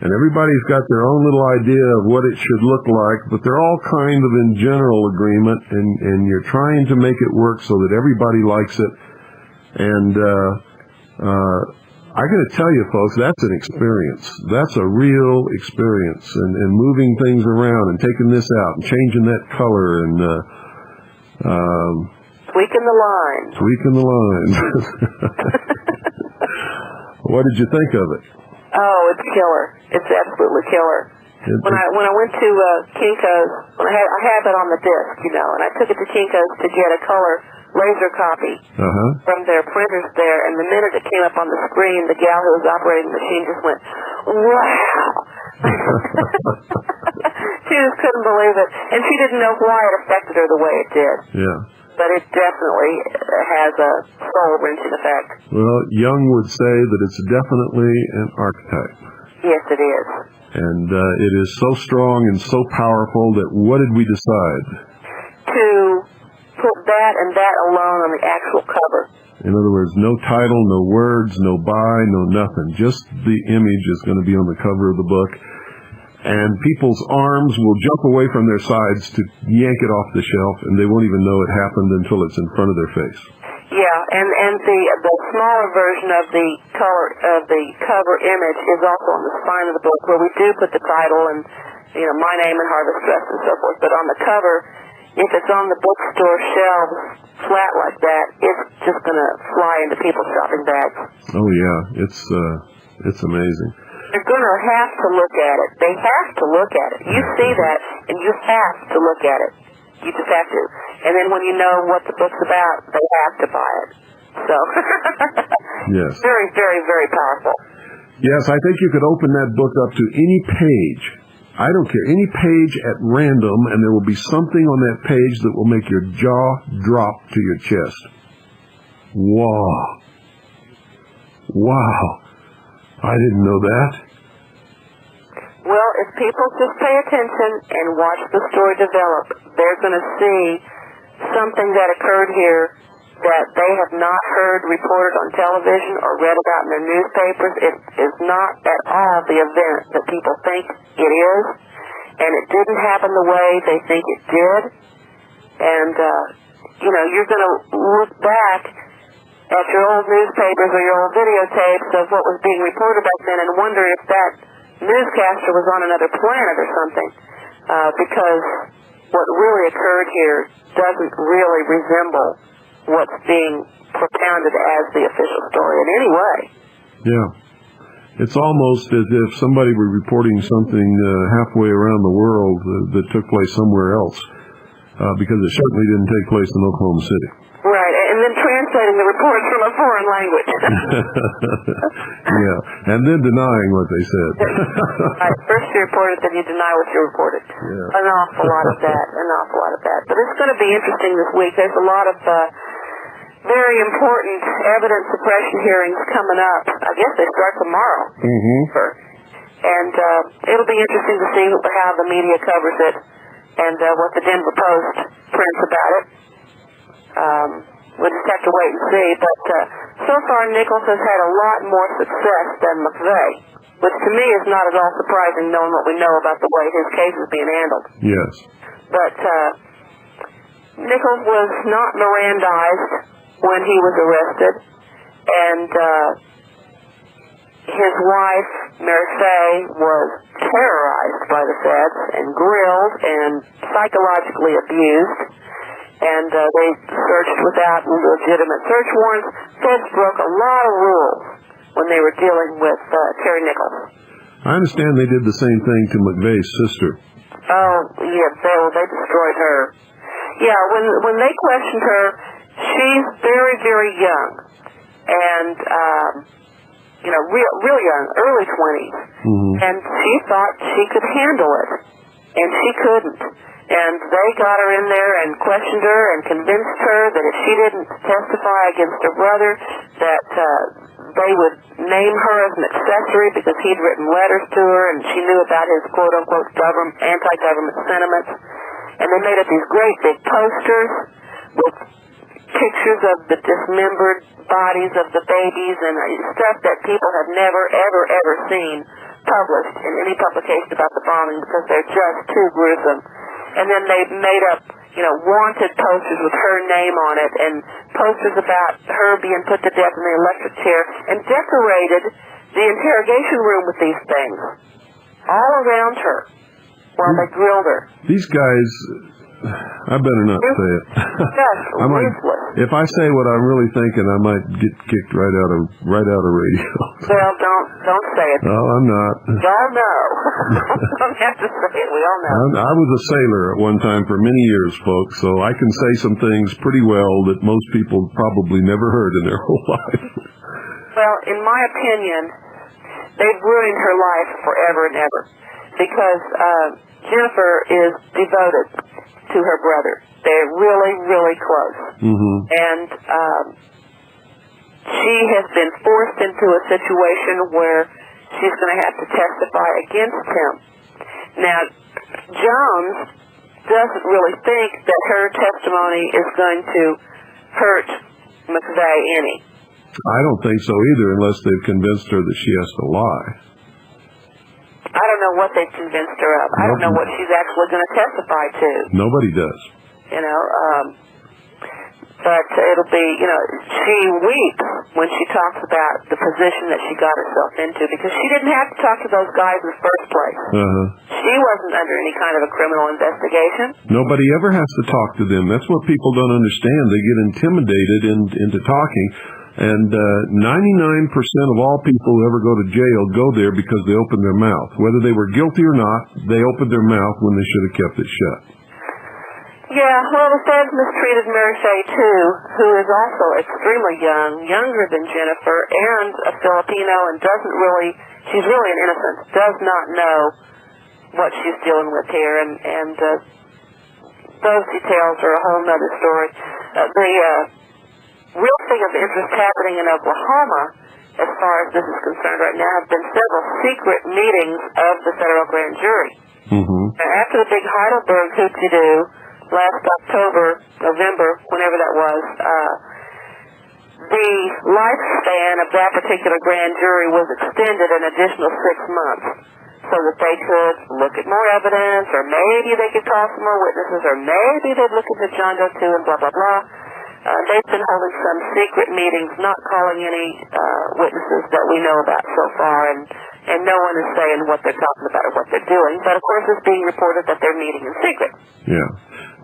S1: and everybody's got their own little idea of what it should look like, but they're all kind of in general agreement, and you're trying to make it work so that everybody likes it. And I got to tell you, folks, that's an experience. That's a real experience. And moving things around and taking this out and changing that color and
S2: tweaking the lines.
S1: Tweaking the lines. What did you think of it?
S2: Oh, it's killer. It's absolutely killer. When I went to Kinko's, I have it on the disc, and I took it to Kinko's to get a color laser copy from their printers there, and the minute it came up on the screen, the gal who was operating the machine just went, wow! She just couldn't believe it, and she didn't know why it affected her the way it did.
S1: Yeah.
S2: But it definitely has a soul-wrenching effect.
S1: Well, Jung would say that it's definitely an archetype.
S2: Yes, it is.
S1: And it is so strong and so powerful that what did we decide?
S2: To put that and that alone on the actual cover.
S1: In other words, no title, no words, no buy, no nothing. Just the image is going to be on the cover of the book. And people's arms will jump away from their sides to yank it off the shelf, and they won't even know it happened until it's in front of their face.
S2: Yeah, and the smaller version of the cover image is also on the spine of the book, where we do put the title and my name and Harvest Dress and so forth. But on the cover, if it's on the bookstore shelves flat like that, it's just going to fly into people's shopping bags. Oh
S1: yeah, it's amazing.
S2: They're going to have to look at it. They have to look at it. You see that, and you have to look at it. You just have to. And then when you know what the book's about, they have to buy it. So,
S1: yes.
S2: Very, very, very powerful.
S1: Yes, I think you could open that book up to any page. I don't care, any page at random, and there will be something on that page that will make your jaw drop to your chest. Wow. Wow. I didn't know that.
S2: Well, if people just pay attention and watch the story develop, they're going to see something that occurred here that they have not heard reported on television or read about in their newspapers. It is not at all the event that people think it is, and it didn't happen the way they think it did. And, you're going to look back at your old newspapers or your old videotapes of what was being reported back then and wonder if that newscaster was on another planet or something, because what really occurred here doesn't really resemble what's being propounded as the official story in any way.
S1: Yeah. It's almost as if somebody were reporting something halfway around the world that took place somewhere else, because it certainly didn't take place in Oklahoma City.
S2: Right, and then translating the reports from a foreign language.
S1: Yeah, and then denying what they said.
S2: Right, first you report it, then you deny what you reported.
S1: Yeah.
S2: An awful lot of that. But it's going to be interesting this week. There's a lot of very important evidence suppression hearings coming up. I guess they start tomorrow.
S1: Mm-hmm.
S2: And it'll be interesting to see how the media covers it and what the Denver Post prints about it. we'll just have to wait and see. But so far, Nichols has had a lot more success than McVeigh, which to me is not at all surprising, knowing what we know about the way his case is being handled.
S1: Yes.
S2: But Nichols was not Mirandized when he was arrested, and his wife, Murrah, was terrorized by the feds and grilled and psychologically abused, and they searched without legitimate search warrants. Feds broke a lot of rules when they were dealing with Terry Nichols.
S1: I understand they did the same thing to McVeigh's sister.
S2: Oh, yeah, they destroyed her. Yeah, when they questioned her, she's very, very young, and real young, early 20s, and she thought she could handle it, and she couldn't. And they got her in there and questioned her and convinced her that if she didn't testify against her brother, that they would name her as an accessory because he'd written letters to her and she knew about his quote-unquote anti-government sentiments. And they made up these great big posters with pictures of the dismembered bodies of the babies and stuff that people have never, ever, ever seen published in any publication about the bombing because they're just too gruesome. And then they made up, wanted posters with her name on it and posters about her being put to death in the electric chair and decorated the interrogation room with these things all around her while they grilled her.
S1: These guys, I better not say it. If I say what I'm really thinking, I might get kicked right out of radio.
S2: Well, don't say it.
S1: No, I'm not.
S2: Y'all know. Don't have to say it. We all know.
S1: I was a sailor at one time for many years, folks, so I can say some things pretty well that most people probably never heard in their whole life.
S2: Well, in my opinion, they've ruined her life forever and ever because Jennifer is devoted to her brother. They're really, really close. And she has been forced into a situation where she's going to have to testify against him. Now, Jones doesn't really think that her testimony is going to hurt McVeigh any.
S1: I don't think so either, unless they've convinced her that she has to lie.
S2: I don't know what they've convinced her of. I don't know what she's actually going to testify to.
S1: Nobody does.
S2: But it'll be, she weeps when she talks about the position that she got herself into because she didn't have to talk to those guys in the first place. She wasn't under any kind of a criminal investigation.
S1: Nobody ever has to talk to them. That's what people don't understand. They get intimidated into talking. And 99% of all people who ever go to jail go there because they open their mouth. Whether they were guilty or not, they opened their mouth when they should have kept it shut.
S2: Yeah, well, the feds mistreated Murrah, too, who is also extremely young, younger than Jennifer, and a Filipino, and she's really an innocent, does not know what she's dealing with here, and those details are a whole other story. The real thing of interest happening in Oklahoma, as far as this is concerned right now, have been several secret meetings of the federal grand jury. After the big Heidelberg hoopty-doo last October, November, whenever that was, the lifespan of that particular grand jury was extended an additional 6 months so that they could look at more evidence, or maybe they could call some more witnesses, or maybe they'd look into John Doe 2 and blah, blah, blah. They've been holding some secret meetings, not calling any witnesses that we know about so far, and no one is saying what they're talking about or what they're doing. But, of course, it's being reported that they're meeting in secret. Yeah.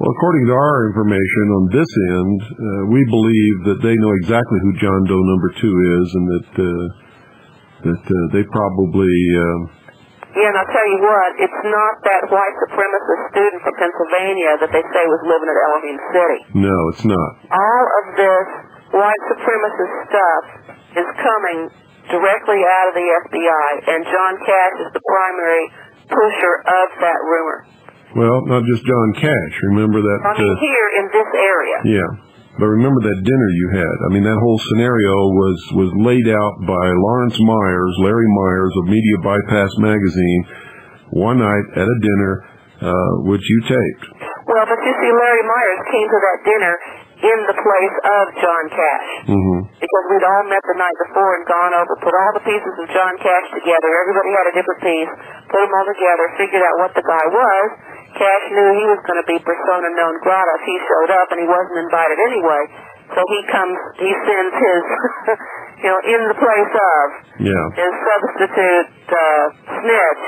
S1: Well, according to our information on this end, we believe that they know exactly who John Doe number 2 is, and that they probably...
S2: Yeah, and I'll tell you what, it's not that white supremacist student from Pennsylvania that they say was living at Elohim City.
S1: No, it's not.
S2: All of this white supremacist stuff is coming directly out of the FBI, and John Cash is the primary pusher of that rumor.
S1: Well, not just John Cash. Remember that...
S2: here in this area.
S1: Yeah. But remember that dinner you had. I mean, that whole scenario was laid out by Larry Myers of Media Bypass Magazine, one night at a dinner, which you taped.
S2: Well, but you see, Larry Myers came to that dinner in the place of John Cash. Because we'd all met the night before and gone over, put all the pieces of John Cash together. Everybody had a different piece, put them all together, figured out what the guy was. Cash knew he was going to be persona non grata if he showed up, and he wasn't invited anyway. So he sends his, in the place of his substitute snitch,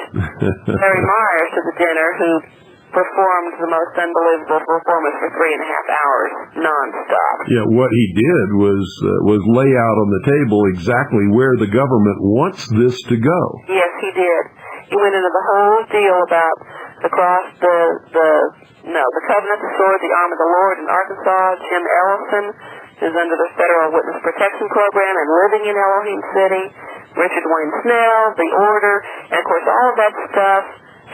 S2: Larry Myers, to the dinner, who performed the most unbelievable performance for 3.5 hours, nonstop.
S1: Yeah, what he did was lay out on the table exactly where the government wants this to go.
S2: Yes, he did. He went into the whole deal about the covenant, the sword, the arm of the Lord in Arkansas. Jim Ellison, who's under the Federal Witness Protection Program and living in Elohim City. Richard Wayne Snell, the Order, and of course all of that stuff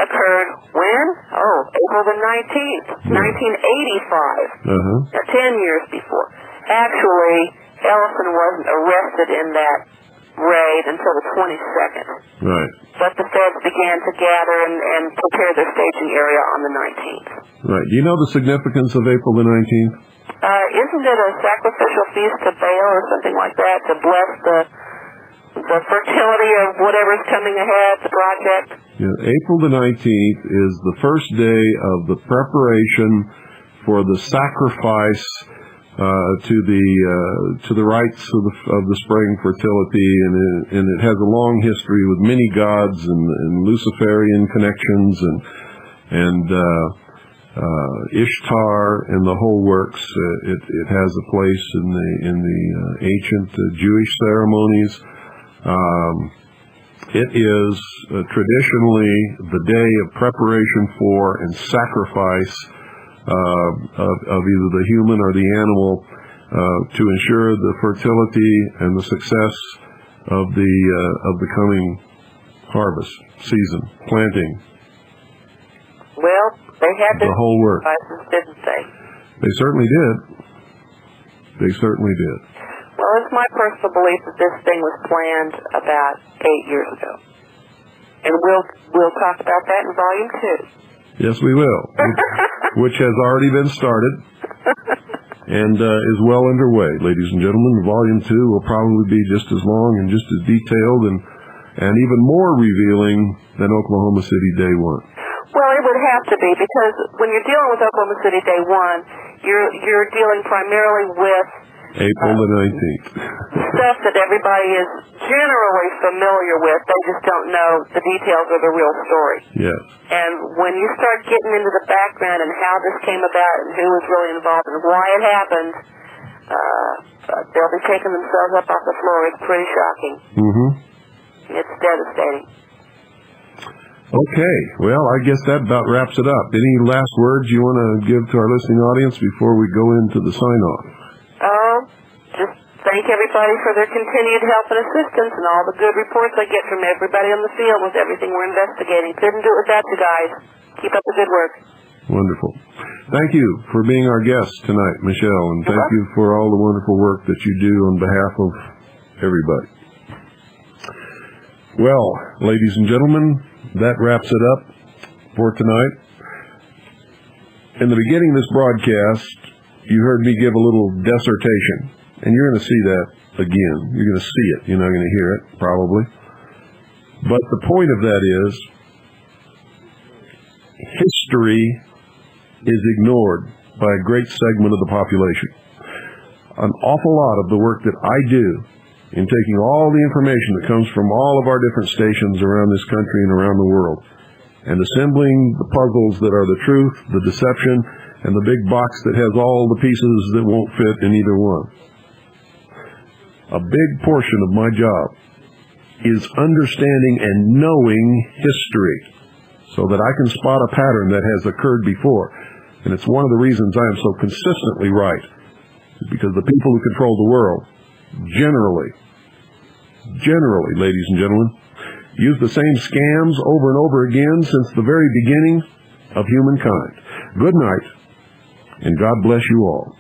S2: occurred when? April the 19th, 1985. 10 years before. Actually, Ellison wasn't arrested in that raid until the 22nd. Right. But the feds began to gather and prepare their staging area on the 19th.
S1: Right. Do you know the significance of April the 19th?
S2: Isn't it a sacrificial feast to Baal or something like that to bless the fertility of whatever's coming ahead, the project?
S1: Yeah, April the 19th is the first day of the preparation for the sacrifice to the rites of the spring fertility, and it has a long history with many gods and Luciferian connections and Ishtar and the whole works. It has a place in the ancient Jewish ceremonies. It is traditionally the day of preparation for and sacrifice of either the human or the animal to ensure the fertility and the success of the coming harvest season, planting.
S2: Well, they had
S1: the whole work,
S2: didn't they?
S1: They certainly did. They certainly did.
S2: Well, it's my personal belief that this thing was planned about 8 years ago, and we'll talk about that in Volume 2.
S1: Yes, we will. Which has already been started and is well underway, ladies and gentlemen. Volume 2 will probably be just as long and just as detailed and even more revealing than Oklahoma City Day 1.
S2: Well, it would have to be, because when you're dealing with Oklahoma City Day 1, you're dealing primarily with
S1: April the 19th.
S2: Stuff that everybody is generally familiar with. They just don't know the details of the real story.
S1: Yes.
S2: And when you start getting into the background and how this came about and who was really involved and why it happened, they'll be taking themselves up off the floor. It's pretty shocking. It's devastating.
S1: Okay. Well, I guess that about wraps it up. Any last words you want to give to our listening audience before we go into the sign-off?
S2: Just thank everybody for their continued help and assistance and all the good reports I get from everybody on the field with everything we're investigating. Couldn't do it without you guys. Keep up the good work.
S1: Wonderful. Thank you for being our guest tonight, Michele, and thank you for all the wonderful work that you do on behalf of everybody. Well, ladies and gentlemen, that wraps it up for tonight. In the beginning of this broadcast, you heard me give a little dissertation, and you're going to see that again. You're going to see it. You're not going to hear it, probably. But the point of that is, history is ignored by a great segment of the population. An awful lot of the work that I do in taking all the information that comes from all of our different stations around this country and around the world and assembling the puzzles that are the truth, the deception, and the big box that has all the pieces that won't fit in either one. A big portion of my job is understanding and knowing history so that I can spot a pattern that has occurred before. And it's one of the reasons I am so consistently right, because the people who control the world generally, ladies and gentlemen, use the same scams over and over again since the very beginning of humankind. Good night, and God bless you all.